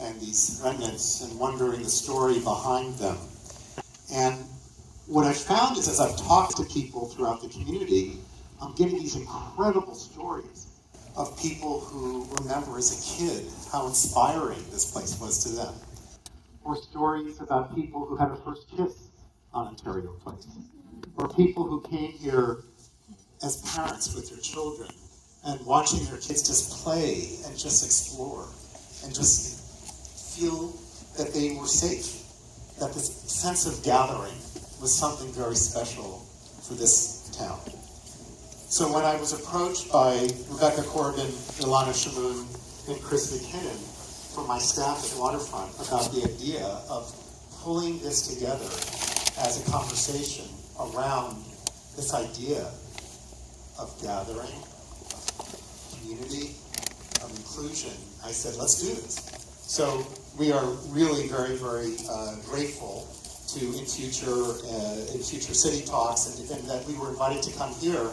and these remnants and wondering the story behind them. And what I've found is, as I've talked to people throughout the community, I'm getting these incredible stories of people who remember as a kid how inspiring this place was to them. Or stories about people who had a first kiss on Ontario Place. Or people who came here as parents with their children and watching their kids just play and just explore and just feel that they were safe, that this sense of gathering was something very special for this town. So when I was approached by Rebecca Corbin, Ilana Shamoon, and Chris McKinnon from my staff at Waterfront about the idea of pulling this together as a conversation around this idea of gathering, of community, of inclusion, I said, let's do this. So we are really very, very grateful to in future city talks and that we were invited to come here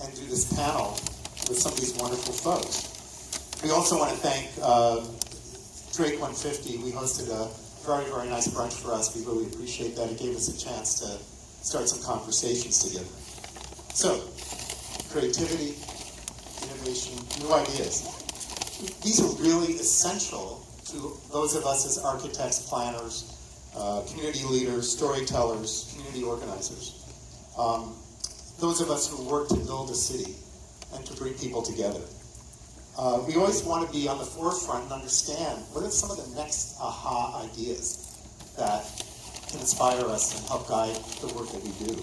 and do this panel with some of these wonderful folks. We also want to thank Drake 150. We hosted a very, very nice brunch for us. We really appreciate that. It gave us a chance to start some conversations together. So, creativity, innovation, new ideas. These are really essential to those of us as architects, planners, community leaders, storytellers, community organizers. Those of us who work to build a city and to bring people together. We always want to be on the forefront and understand what are some of the next aha ideas that can inspire us and help guide the work that we do.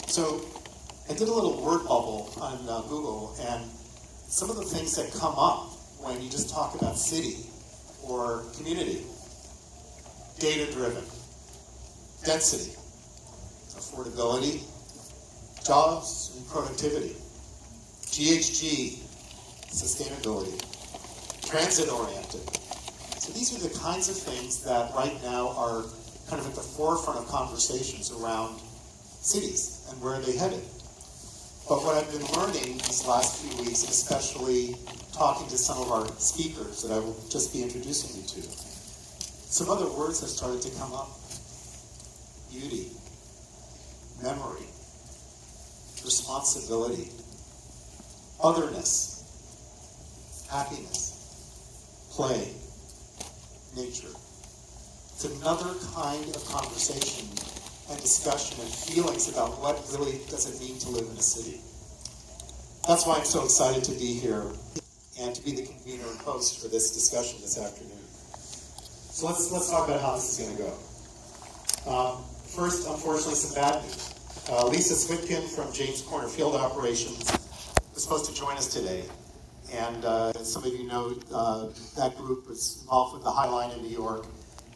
So I did a little word bubble on Google, and some of the things that come up when you just talk about city or community: data-driven, density, affordability, jobs and productivity, GHG, sustainability, transit-oriented. So these are the kinds of things that right now are kind of at the forefront of conversations around cities and where are they headed. But what I've been learning these last few weeks, and especially talking to some of our speakers that I will just be introducing you to, some other words have started to come up. Beauty, memory, responsibility, otherness, happiness, play, nature. It's another kind of conversation and discussion and feelings about what really does it mean to live in a city. That's why I'm so excited to be here and to be the convener and host for this discussion this afternoon. So let's talk about how this is going to go. First, unfortunately, some bad news. Lisa Switkin from James Corner Field Operations was supposed to join us today. And some of you know that group was involved with the High Line in New York.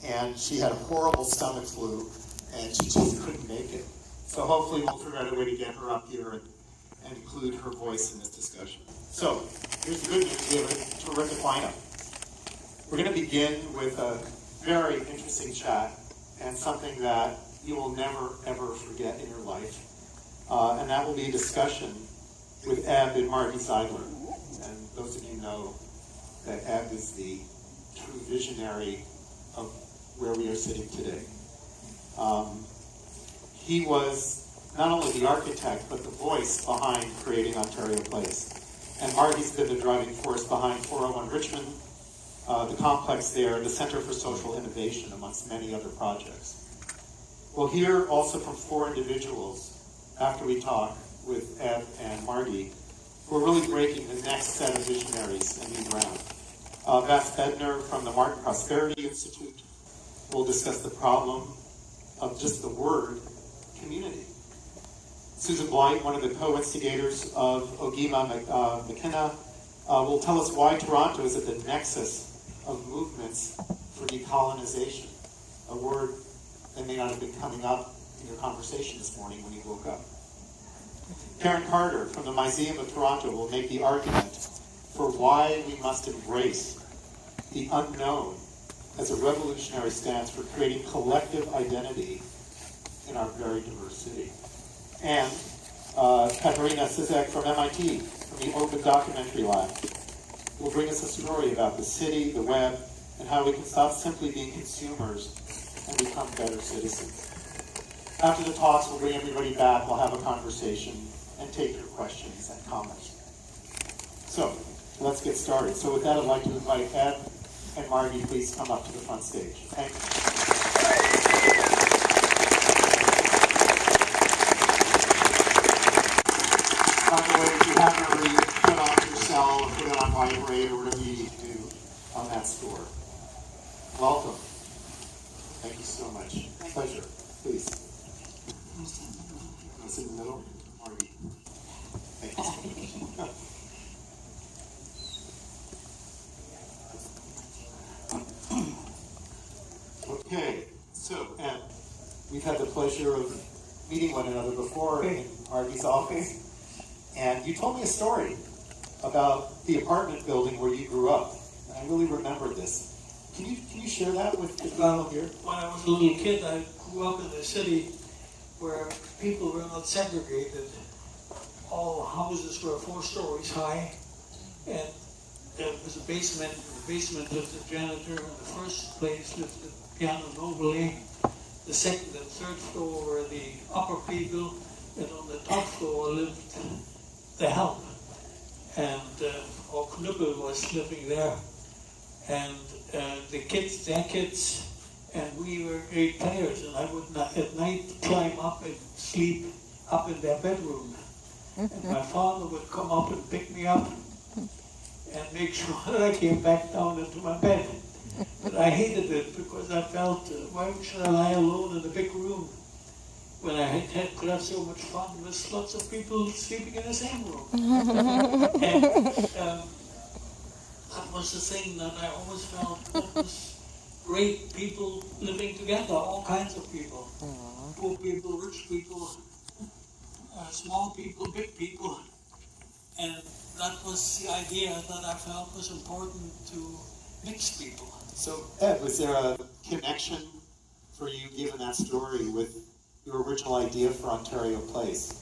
And she had a horrible stomach flu, and she just couldn't make it. So hopefully we'll figure out a way to get her up here and include her voice in this discussion. So here's the good news. We have a terrific lineup. We're going to begin with a very interesting chat and something that you will never, ever forget in your life. And that will be a discussion with Eb and Margaret Ziedler. And those of you know that Eb is the true visionary of where we are sitting today. He was not only the architect, but the voice behind creating Ontario Place. And Margie's been the driving force behind 401 Richmond, the complex there, the Center for Social Innovation, amongst many other projects. We'll hear also from four individuals after we talk with Eb and Margie, who are really breaking the next set of visionaries and new ground. Vass Bednar from the Martin Prosperity Institute will discuss the problem of just the word community. Susan Blight, one of the co-instigators of Ogima McKenna, will tell us why Toronto is at the nexus of movements for decolonization, a word that may not have been coming up in your conversation this morning when you woke up. Karen Carter from the Museum of Toronto will make the argument for why we must embrace the unknown as a revolutionary stance for creating collective identity in our very diverse city. And Katerina Sizek from MIT, from the Open Documentary Lab, will bring us a story about the city, the web, and how we can stop simply being consumers and become better citizens. After the talks, we'll bring everybody back, we'll have a conversation, and take your questions and comments. So, let's get started. So with that, I'd like to invite Ed and Margie, please come up to the front stage. Thank you. By the way, if you haven't already, put on your cell or put it on vibrate or whatever you need to do on that score. Welcome. Thank you so much. Pleasure. Please. It's in the middle. Margie. Thank you so much. Okay, so Ed, we've had the pleasure of meeting one another before in Margie's office, and you told me a story about the apartment building where you grew up, and I really remember this. Can you share that with the people here? When I was a little kid, I grew up in a city where people were not segregated. All houses were 4 stories high, and there was a basement. In the basement lived the janitor. In the first place lived the piano nobile. The second and third floor were the upper people, and on the top floor lived the help. And our Knuppel was living there. And the kids, their kids, and we were great players. And I would at night climb up and sleep up in their bedroom. And my father would come up and pick me up and make sure that I came back down into my bed. But I hated it because I felt, why should I lie alone in a big room when I could have so much fun with lots of people sleeping in the same room? And that was the thing that I always felt, that was great, people living together, all kinds of people. Poor people, rich people, small people, big people. And that was the idea that I felt was important to mix people. So Ed, was there a connection for you, given that story, with your original idea for Ontario Place?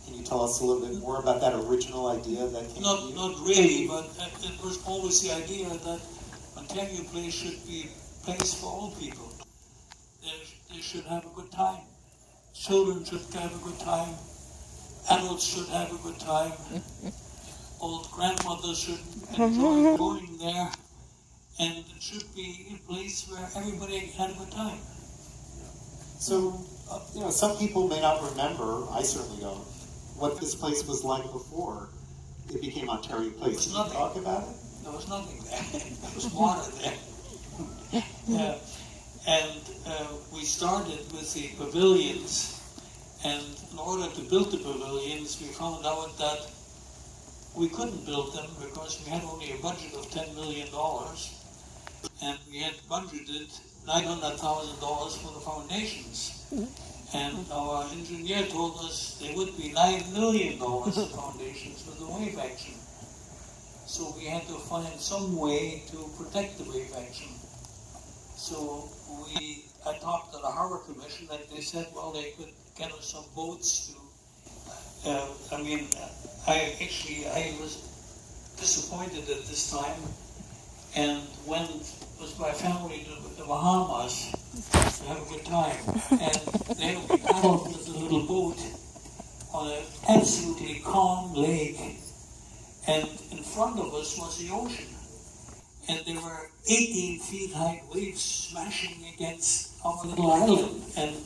Can you tell us a little bit more about that original idea that came to you? Not really, but it was always the idea that Ontario Place should be a place for all people. They should have a good time. Children should have a good time. Adults should have a good time. Old grandmothers should enjoy going there. And it should be a place where everybody had a good time. So, some people may not remember, I certainly don't, what this place was like before it became Ontario Place. Can you talk about it? There was nothing there. There was water there. And we started with the pavilions. And in order to build the pavilions, we found out that we couldn't build them because we had only a budget of $10 million. And we had budgeted $900,000 for the foundations. And our engineer told us there would be $9 million in foundations for the wave action. So we had to find some way to protect the wave action. So I talked to the Harbor Commission, and they said, well, they could get us some boats to, I was disappointed at this time, and went with my family to the Bahamas to have a good time. And there we paddled with a little boat on an absolutely calm lake, and in front of us was the ocean. And there were 18 feet high waves smashing against our little island, and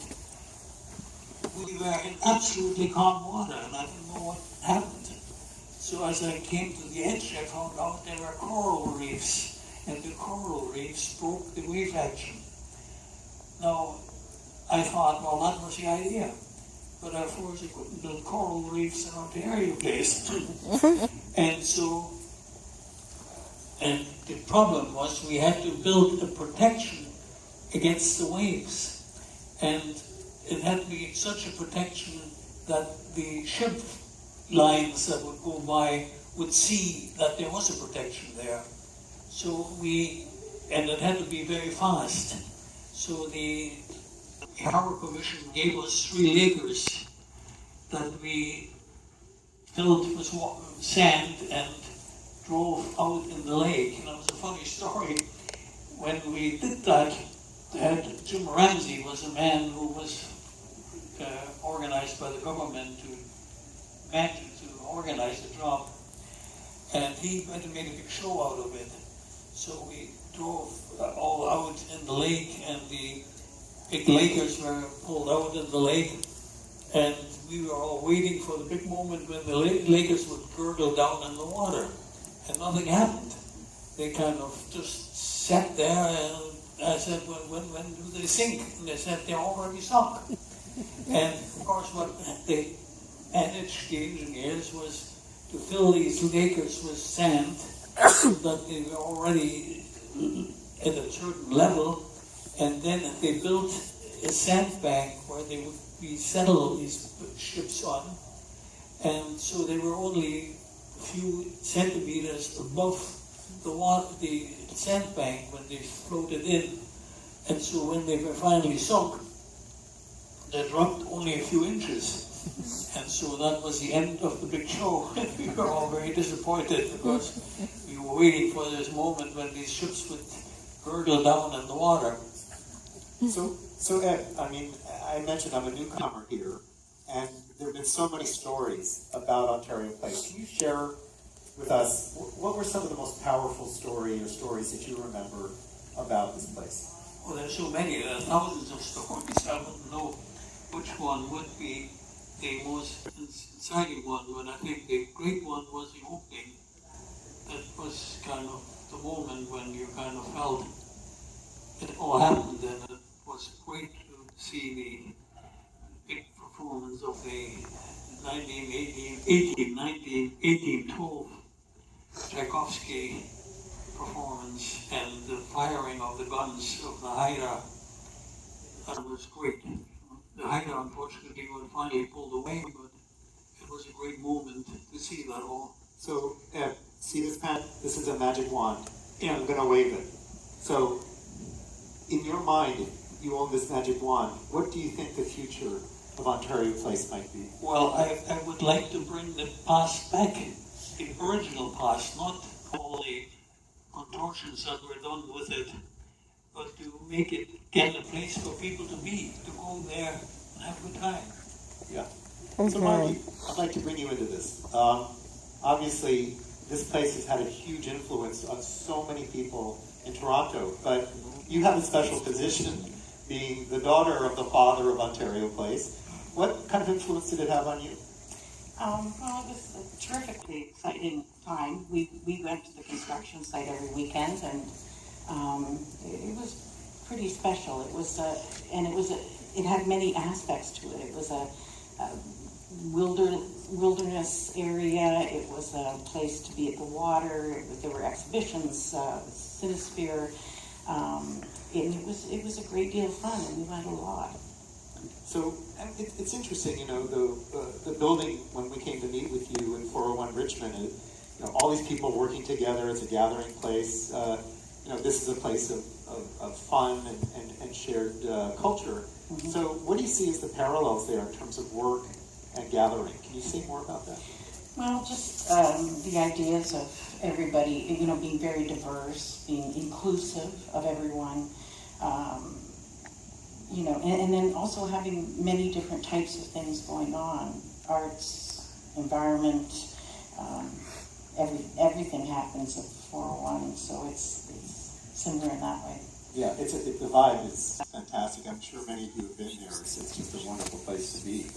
we were in absolutely calm water, and I didn't know what happened. So as I came to the edge, I found out there were coral reefs, and the coral reefs broke the wave action. Now, I thought, well, that was the idea. But of course, you couldn't build coral reefs in Ontario Place. And the problem was we had to build a protection against the waves. And it had to be such a protection that the ship lines that would go by would see that there was a protection there. And it had to be very fast. So the Harbor Commission gave us 3 acres that we filled with sand and drove out in the lake. And it was a funny story. when we did that, Jim Ramsey was a man who was organized by the government to organize the job, and he went and made a big show out of it. So we drove all out in the lake, and the big Lakers were pulled out in the lake, and we were all waiting for the big moment when the Lakers would gurgle down in the water, and nothing happened. They kind of just sat there, and I said, when do they sink? And they said, they're already sunk. And of course what they managed, the engineers, was to fill these Lakers with sand so that they were already at a certain level, and then they built a sandbank where they would be settled these ships on, and so they were only a few centimeters above the sandbank when they floated in, and so when they were finally sunk, they dropped only a few inches. And so that was the end of the big show. We were all very disappointed because we were waiting for this moment when these ships would gurgle down in the water. So Ed, I mean, I mentioned I'm a newcomer here, and there have been so many stories about Ontario Place. Can you share with us what were some of the most powerful stories that you remember about this place? Well, there's so many. There are thousands of stories. I wouldn't know which one would be the most exciting one, but I think the great one was the opening. That was kind of the moment when you kind of felt it all happened, and it was great to see the big performance of the 1812 Tchaikovsky performance and the firing of the guns of the Haida. That was great. The Haida, unfortunately, were finally pulled away, but it was a great moment to see that all. So, Ed, see this pen? This is a magic wand. Yeah. I'm going to wave it. So, in your mind, you own this magic wand. What do you think the future of Ontario Place might be? Well, I would like to bring the past back, the original past, not all the contortions that were done with it, but to make it again a place for people to be, to go there and have a good time. Yeah. Okay. So, Margie, I'd like to bring you into this. Obviously, this place has had a huge influence on so many people in Toronto, but you have a special position, being the daughter of the father of Ontario Place. What kind of influence did it have on you? Well, it was a terrifically exciting time. We went to the construction site every weekend, and it was pretty special. It was it had many aspects to it. It was a wilderness area. It was a place to be at the water. There were exhibitions, Cinesphere, and it was a great deal of fun, and we went a lot. So it's interesting, you know, the building, when we came to meet with you in 401 Richmond, you know, all these people working together as a gathering place. You know, this is a place of fun and shared culture. Mm-hmm. So what do you see as the parallels there in terms of work and gathering? Can you say more about that? Well, just the ideas of everybody, you know, being very diverse, being inclusive of everyone, you know, and then also having many different types of things going on, arts, environment, everything happens at 401, so it's similar in that way. Yeah, the vibe is fantastic. I'm sure many of you have been there. It's just a wonderful place to be.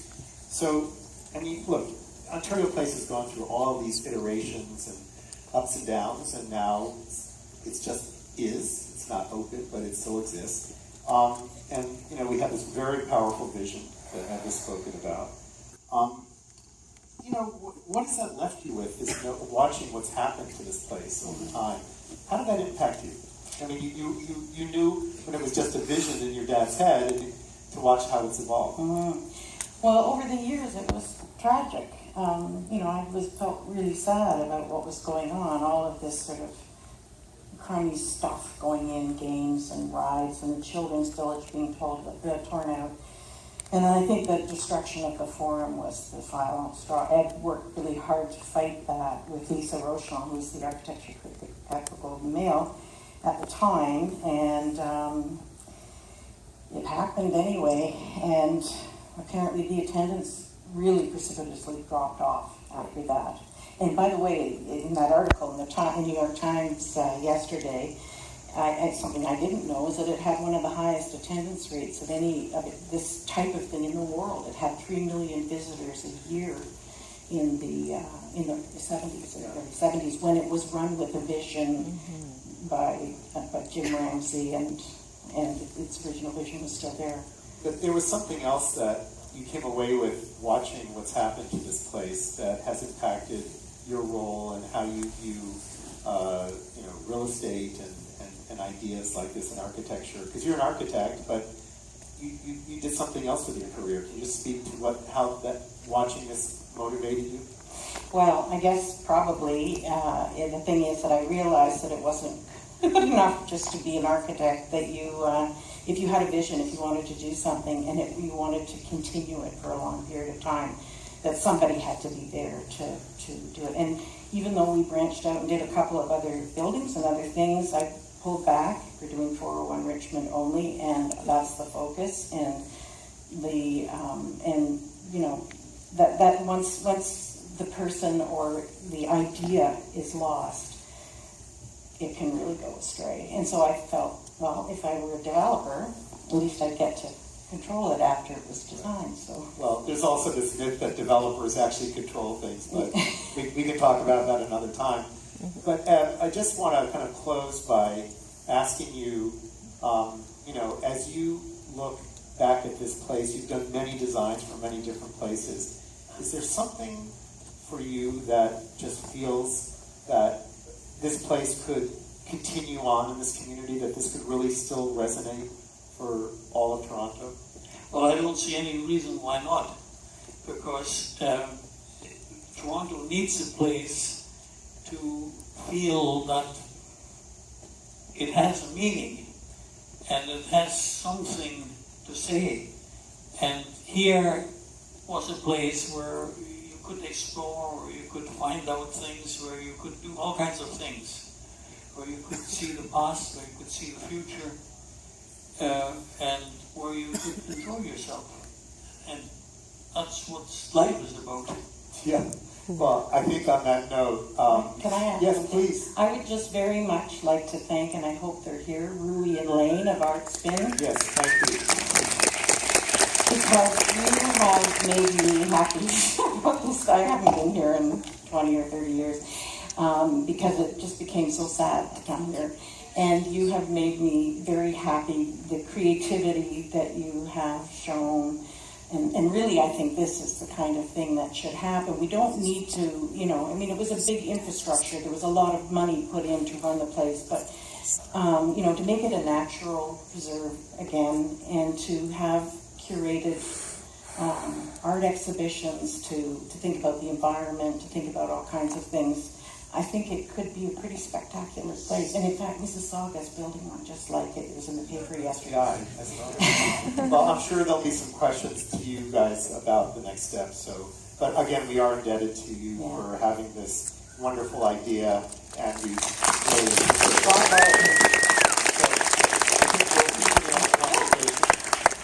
So, I mean, look, Ontario Place has gone through all these iterations and ups and downs, and now it's just is. It's not open, but it still exists. And, you know, we have this very powerful vision that Ed has spoken about. You know, what has that left you with, is, you know, watching what's happened to this place over time? How did that impact you? I mean, you knew when it was just a vision in your dad's head, and to watch how it's evolved. Mm-hmm. Well, over the years, it was tragic. You know, I felt really sad about what was going on, all of this sort of crummy stuff going in, games and rides, and the children's village being torn out. And I think the destruction of the Forum was the final straw. Ed worked really hard to fight that with Lisa Rochon, who's the architecture critic at the Globe and Mail. at the time, and it happened anyway, and apparently the attendance really precipitously dropped off after that. And by the way, in that article in the New York Times yesterday, something I didn't know is that it had one of the highest attendance rates of any of this type of thing in the world. It had 3 million visitors a year in the 70s, early 70s, when it was run with a vision by Jim Ramsey, and its original vision was still there. But there was something else that you came away with watching what's happened to this place that has impacted your role and how you view real estate and ideas like this in architecture. Because you're an architect, but you did something else with your career. Can you just speak to how that watching this motivated you? Well, I guess probably, and the thing is that I realized that it wasn't good enough just to be an architect, that if you had a vision, if you wanted to do something, and you wanted to continue it for a long period of time, that somebody had to be there to do it. And even though we branched out and did a couple of other buildings and other things, I pulled back. We're doing 401 Richmond only, and that's the focus. And that once the person or the idea is lost, it can really go astray. And so I felt, well, if I were a developer, at least I'd get to control it after it was designed. So, well, there's also this myth that developers actually control things, but we can talk about that another time. But I just want to kind of close by asking you, as you look back at this place, you've done many designs for many different places. Is there something for you that just feels that this place could continue on in this community, that this could really still resonate for all of Toronto? Well, I don't see any reason why not, because Toronto needs a place to feel that it has a meaning and it has something to say. And here was a place where you could explore, where you could find out things, where you could do all kinds of things, where you could see the past, where you could see the future, and where you could enjoy yourself. And that's what life is about. Yeah. Well, I think on that note, can I add yes, something? please. I would just very much like to thank, and I hope they're here, Rui and Lane of Art Spin. Yes, thank you. Because you have made me happy. I haven't been here in 20 or 30 years because it just became so sad to come here. And you have made me very happy, the creativity that you have shown. And really, I think this is the kind of thing that should happen. We don't need to, it was a big infrastructure. There was a lot of money put in to run the place. But, to make it a natural preserve again and to have curated art exhibitions, to think about the environment, to think about all kinds of things, I think it could be a pretty spectacular place. And in fact, Mississauga's building one just like it. It was in the paper yesterday. Yeah, well, I'm sure there'll be some questions to you guys about the next step. But again, we are indebted to you for having this wonderful idea, and we really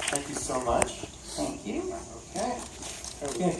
Thank you so much. Thank you. Okay.